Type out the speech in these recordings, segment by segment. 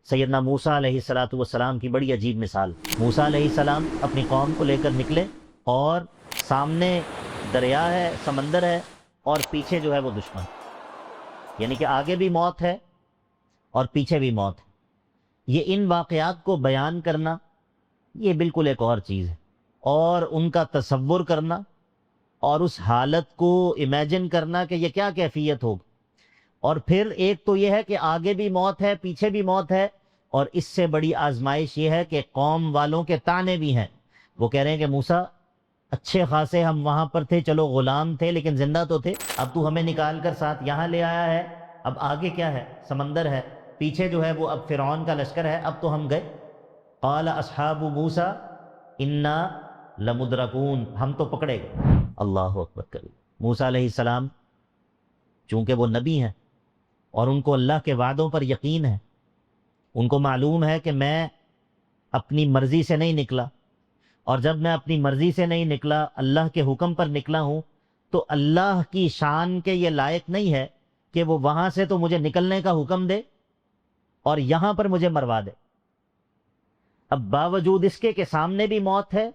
سیدنا موسیٰ علیہ الصلوۃ والسلام کی بڑی عجیب مثال۔ موسیٰ علیہ السلام اپنی قوم کو لے کر نکلے اور سامنے دریا ہے، سمندر ہے، اور پیچھے جو ہے وہ دشمن، یعنی کہ آگے بھی موت ہے اور پیچھے بھی موت ہے۔ یہ ان واقعات کو بیان کرنا یہ بالکل ایک اور چیز ہے، اور ان کا تصور کرنا اور اس حالت کو امیجن کرنا کہ یہ کیا کیفیت ہوگی۔ اور پھر ایک تو یہ ہے کہ آگے بھی موت ہے، پیچھے بھی موت ہے، اور اس سے بڑی آزمائش یہ ہے کہ قوم والوں کے طعنے بھی ہیں۔ وہ کہہ رہے ہیں کہ موسیٰ اچھے خاصے ہم وہاں پر تھے، چلو غلام تھے لیکن زندہ تو تھے، اب تو ہمیں نکال کر ساتھ یہاں لے آیا ہے، اب آگے کیا ہے؟ سمندر ہے، پیچھے جو ہے وہ اب فرعون کا لشکر ہے، اب تو ہم گئے۔ قال اصحاب موسیٰ انا لمدرکون، ہم تو پکڑے گئے۔ اللہ اکبر کریم۔ موسیٰ علیہ السلام چونکہ وہ نبی ہیں اور ان کو اللہ کے وعدوں پر یقین ہے، ان کو معلوم ہے کہ میں اپنی مرضی سے نہیں نکلا، اور جب میں اپنی مرضی سے نہیں نکلا، اللہ کے حکم پر نکلا ہوں، تو اللہ کی شان کے یہ لائق نہیں ہے کہ وہ وہاں سے تو مجھے نکلنے کا حکم دے اور یہاں پر مجھے مروا دے۔ اب باوجود اس کے کہ سامنے بھی موت ہے،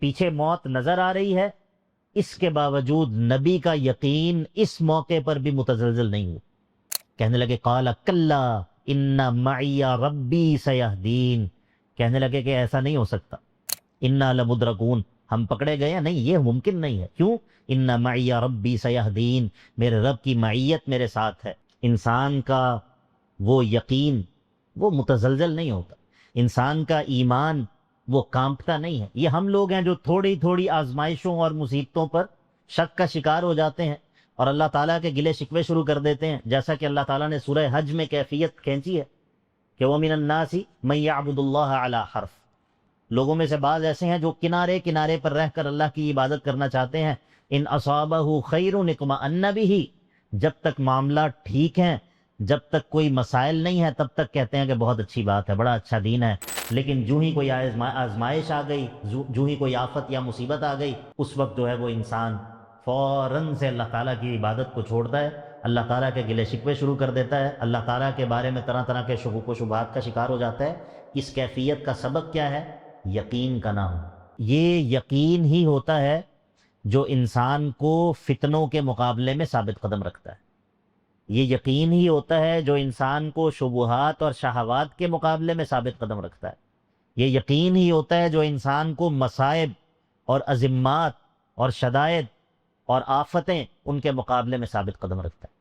پیچھے موت نظر آ رہی ہے، اس کے باوجود نبی کا یقین اس موقع پر بھی متزلزل نہیں ہوا۔ کہنے لگے قال کلا ان معی ربی سیہدین، کہنے لگے کہ ایسا نہیں ہو سکتا، انا لمدرکون، ہم پکڑے گئے ہیں، نہیں، یہ ممکن نہیں ہے۔ کیوں؟ ان معی ربی سیہدین، میرے رب کی معیت میرے ساتھ ہے۔ انسان کا وہ یقین وہ متزلزل نہیں ہوتا، انسان کا ایمان وہ کانپتا نہیں ہے۔ یہ ہم لوگ ہیں جو تھوڑی تھوڑی آزمائشوں اور مصیبتوں پر شک کا شکار ہو جاتے ہیں اور اللہ تعالیٰ کے گلے شکوے شروع کر دیتے ہیں، جیسا کہ اللہ تعالیٰ نے سورہ حج میں کیفیت کھینچی ہے کہ وَمِنَ النَّاسِ مَن يَعْبُدُ اللَّهَ عَلَى حَرْفٍ، لوگوں میں سے بعض ایسے ہیں جو کنارے کنارے پر رہ کر اللہ کی عبادت کرنا چاہتے ہیں۔ ان اصابہ خیر اطمأن بہ، جب تک معاملہ ٹھیک ہیں، جب تک کوئی مسائل نہیں ہے، تب تک کہتے ہیں کہ بہت اچھی بات ہے، بڑا اچھا دین ہے، لیکن جو ہی کوئی آزمائش آ گئی، جو ہی کوئی آفت یا مصیبت آ گئی، اس وقت جو ہے وہ انسان فوراً سے اللہ تعالیٰ کی عبادت کو چھوڑتا ہے، اللہ تعالیٰ کے گلے شکوے شروع کر دیتا ہے، اللہ تعالیٰ کے بارے میں طرح طرح کے شکوک و شبہات کا شکار ہو جاتا ہے۔ اس کیفیت کا سبب کیا ہے؟ یقین کا نہ ہونا۔ یہ یقین ہی ہوتا ہے جو انسان کو فتنوں کے مقابلے میں ثابت قدم رکھتا ہے، یہ یقین ہی ہوتا ہے جو انسان کو شبہات اور شہوات کے مقابلے میں ثابت قدم رکھتا ہے، یہ یقین ہی ہوتا ہے جو انسان کو مصائب اور ازمات اور شدائد اور آفتیں ان کے مقابلے میں ثابت قدم رکھتا ہے۔